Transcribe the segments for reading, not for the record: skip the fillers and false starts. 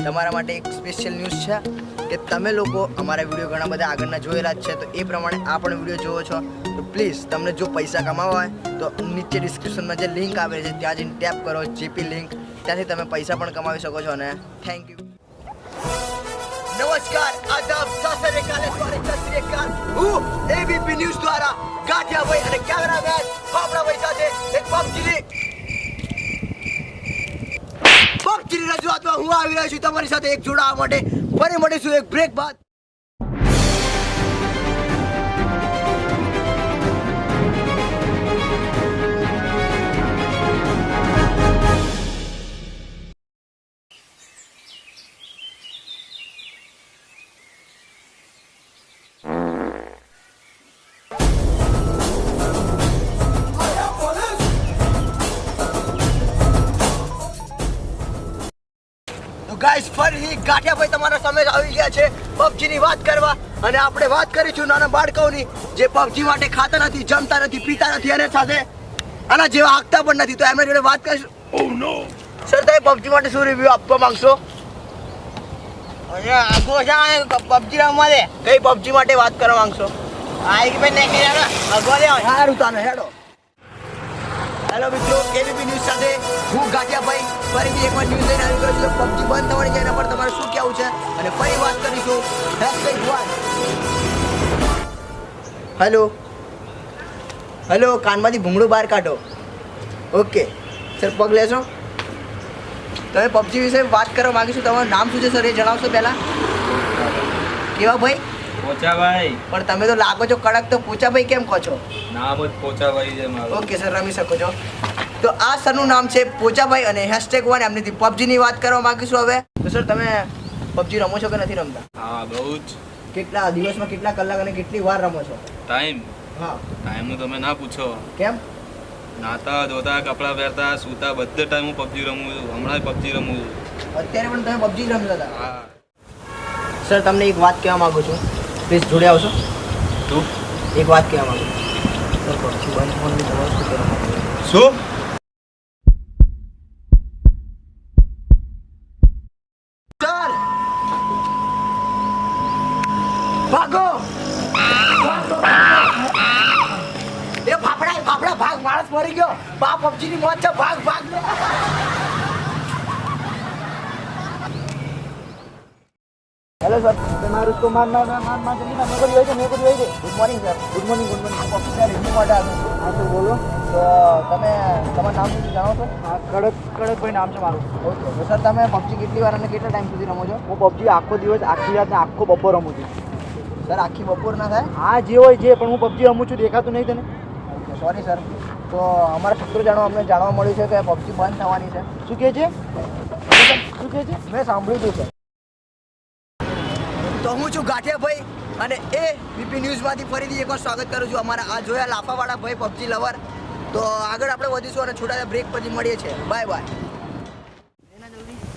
તમારા માટે એક સ્પેશિયલ ન્યૂઝ છે કે તમે લોકો અમારા વિડીયો ઘણા બધા આગળના જોયેલા જ છે, તો એ પ્રમાણે આ પણ વિડીયો જોવો છો તો પ્લીઝ તમને જો પૈસા કમાવા હોય તો નીચે ડિસ્ક્રિપ્શનમાં જે લિંક આવે છે ત્યાં જઈને ટેપ કરો, જીપી લિંક, ત્યાંથી તમે પૈસા પણ કમાવી શકો છો. અને થેન્ક યુ. નમસ્કાર, આદાબ, સત શ્રી અકાલ, સત શ્રી અકાલ. હું એબીપી ન્યૂઝ દ્વારા ગાંઠિયાભાઈ અને કેમેરામેન ફાફડાભાઈ સાથે એક પબજીની રજૂઆતમાં હું આવી રહ્યો છું તમારી સાથે એક જોડાવા માટે. ફરી મળીશું એક બ્રેક બાદ. ગાઈસ, ફરી ગાંઠિયાભાઈ તમારા સામે આવી ગયા છે પબજીની વાત કરવા. અને આપણે વાત કરીશું નાના બાળકોની જે પબજી માટે ખાતા નથી, જમતા નથી, પીતા નથી અને સાથે આના જેવા હાંકતા પણ નથી. તો એમના જોડે વાત કરીશું. ઓ નો સર, તમે પબજી માટે શું રિવ્યુ આપવા માંગશો? પબજી રમવા દે. કઈ પબજી માટે વાત કરવા માંગશો? હેલો મિત્રો, એબીપી ન્યૂઝ સાથે હું ગાંઠિયાભાઈ ફરીથી એકવાર ન્યૂઝ લઈને આવી ગયો છું. પબજી બંધ થવાની છે, એના પર તમારે શું કહેવું છે? અને ફરી વાત કરીશું #1. હેલો હેલો, કાનમાંથી ભૂંગળું બહાર કાઢો. ઓકે સર, પગ લેશો. તમે પબજી વિશે વાત કરવા માંગીશું. તમારું નામ શું છે સર, એ જણાવશો પહેલાં? કેવા ભાઈ? પોચાભાઈ. પણ તમે તો લાગો છો કડક, તો પોચાભાઈ કેમ કહો છો? નામ જ પોચાભાઈ છે મારું. ઓકે સર, રમી શકો છો. તો આ સરનું નામ છે પોચાભાઈ અને #1 એમની પબજીની વાત કરવા માંગીશું હવે. તો સર, તમે પબજી રમો છો કે નથી રમતા? હા, બહુ જ. કેટલા દિવસમાં કેટલા કલાક અને કેટલી વાર રમો છો? ટાઈમ હા, ટાઈમનું તમે ના પૂછો. કેમ? નાતા ધોતા, કપડાં પહેરતા, સૂતા, બધે ટાઈમ હું પબજી રમું છું. હમણાં પબજી રમું છું. અત્યારે પણ તમે પબજી જ રમતા હતા? હા. સર, તમને એક વાત કહેવા માંગુ છું, પ્લીઝ જોડે આવશો. શું? એક વાત કહેવા માંગુ છું સર, પબજી બંધ થવાની તમારે શું કહેવા માંગુ? શું? સર, ભાગો! એ ફાફડા ભાગ, માણસ મરી ગયો. બા પબજી ની મોત છે, ભાગ ભાગ. हेलो सर, तुम्हारे उसको मारना जल्दी ना, मेरे को दिवाई दे. Good morning sir. Good morning. PUBG का रिव्यू માટે આવ્યો. હા સર, બોલો. તો તમે તમારું નામ શું જાણો છો? હા, કડકભાઈ નામ છે મારું. ઓકે, તો સર તમે પબજી કેટલી વાર અને કેટલા ટાઈમ સુધી રમો છો? હું પબજી આખો દિવસ, આખી રાત ને આખો બપોર રમું છું. સર, આખી બપોર ના થાય? હા, જે હોય જે, પણ હું પબજી રમું છું, દેખાતું નહીં તને? Okay, sorry sir. તો અમારા સૂત્રો અમને જાણવા મળ્યું છે કે પબજી બંધ થવાની છે. શું કહે છે? મેં સાંભળ્યું હતું સર. તો હું છું ગાંઠિયાભાઈ અને એબીપી ન્યૂઝમાંથી ફરીથી એકવાર સ્વાગત કરું છું અમારા આ જોયા લાફાવાળા ભાઈ પબજી લવર. તો આગળ આપણે વધીશું અને છોટા બ્રેક પછી મળીએ છીએ. Bye bye.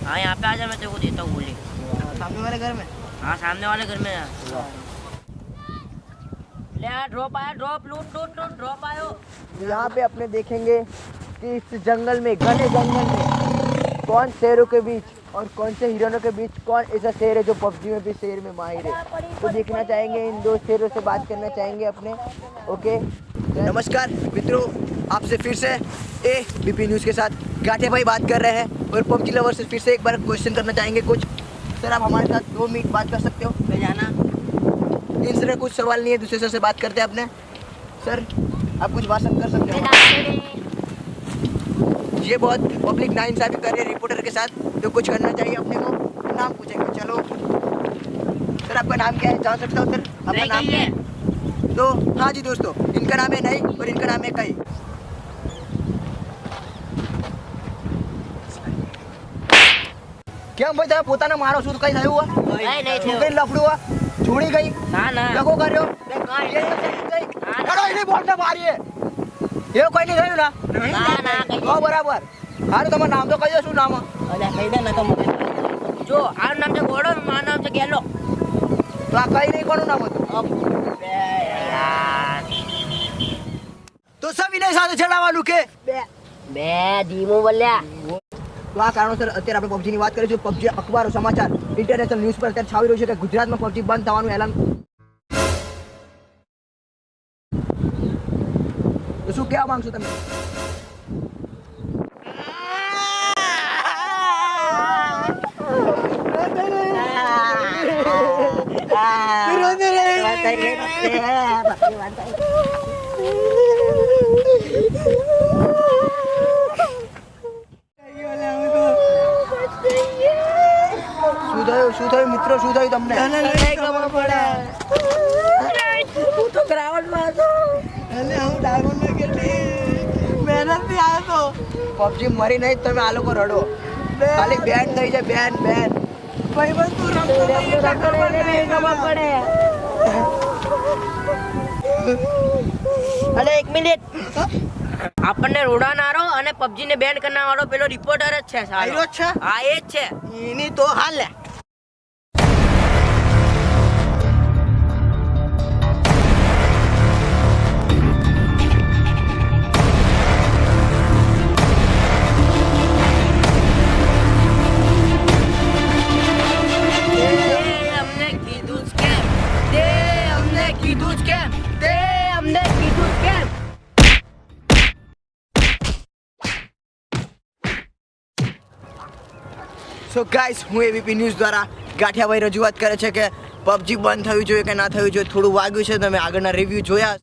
हाँ, यहाँ पे आ जा, मैं तेरे को देता हूँ गोली. सामने वाले घर में? हाँ, सामने वाले घर में. ले यार, ड्रॉप आया, लूट ड्रॉप आयो. यहाँ पे अपने देखेंगे कि इस जंगल में, घने जंगल में कौन शेरों के बीच और कौन से हिरणों के बीच कौन ऐसा शेर है जो पबजी में भी शेर में माहिर है. तो देखना चाहेंगे, इन दो शेरों से बात करना चाहेंगे अपने. ओके, नमस्कार मित्रों, आपसे फिर से एबीपी न्यूज़ के साथ गांठिया भाई बात कर रहे हैं और पबजी लवर से फिर से एक बार क्वेश्चन करना चाहेंगे कुछ. सर, आप हमारे साथ 2 मिनट बात कर सकते हो? ले जाना. इनसे कुछ सवाल नहीं है, दूसरे सर से बात करते हैं अपने. सर, आप कुछ भाषण कर सकते हो? ये बहुत पब्लिक नाइंसाफी कर रही है रिपोर्टर के साथ, तो कुछ करना चाहिए अपने को. नाम पूछेंगे. चलो सर, आपका नाम क्या है, जान सकता हूँ सर? आपका नाम क्या है? तो हाँ जी दोस्तों, इनका नाम है नहीं और इनका नाम है कई. કેમ ભાઈ તમે પોતાને મારો છો? કઈ થયું હોય? નહીં કઈ લફડું હોય? છોડી ગઈ? ના ના, લગો કર્યો? નહીં બોલતા મારીએ એવું કઈ નહીં થયું ના? તો બરાબર. હારું, તમારું નામ તો કહી દો. શું નામ? કહી દે ને. જો આ નામ છે ગોળો, મારું નામ છે ગેલો. તો આ કઈ નહીં, કોનું નામ હતું? તો સવિનય સાથે જણાવવાનું કે બે ધીમું બોલ્યા. તો આ કારણોસર અત્યારે આપણે પબજીની વાત કરીશું. પબજી અખબારો, સમાચાર, ઇન્ટરનેશનલ ન્યૂઝ પર અત્યારે છાવી રહ્યું છે કે ગુજરાતમાં પબજી બંધ થવાનું એલાન. તો શું કહેવા માંગશો તમે? શું થયું મિત્રો? શું થયું તમને? હું તો ગ્રાઉન્ડમાં હતો. પબજી મરી નહીં, તમે આ લોકો રડો. ખાલી બેન થઈ જાય, બેન બેન. અરે એક મિનિટ, આપણને રોડાનારો અને પબજી ને બેન કરનારો પેલો રિપોર્ટર જ છે સાલો. આયરો જ છે? હા એ જ છે. એની તો હાલ લે. અમને કીધું જ કેમ? તે અમને કીધું જ કેમ? તે અમને કીધું જ કેમ? સો ગાઈસ, હું એબીપી ન્યૂઝ દ્વારા ગાંઠિયાભાઈ રજૂઆત કરે છે કે પબજી બંધ થયું જોઈએ કે ના થયું જોઈએ. થોડું વાગ્યું છે, તમે આગળના રિવ્યૂ જોયા.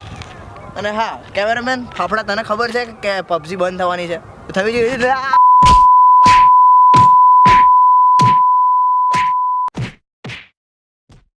અને હા કેમેરામેન ફાફડા, તને ખબર છે કે પબજી બંધ થવાની છે? થવી જોઈએ.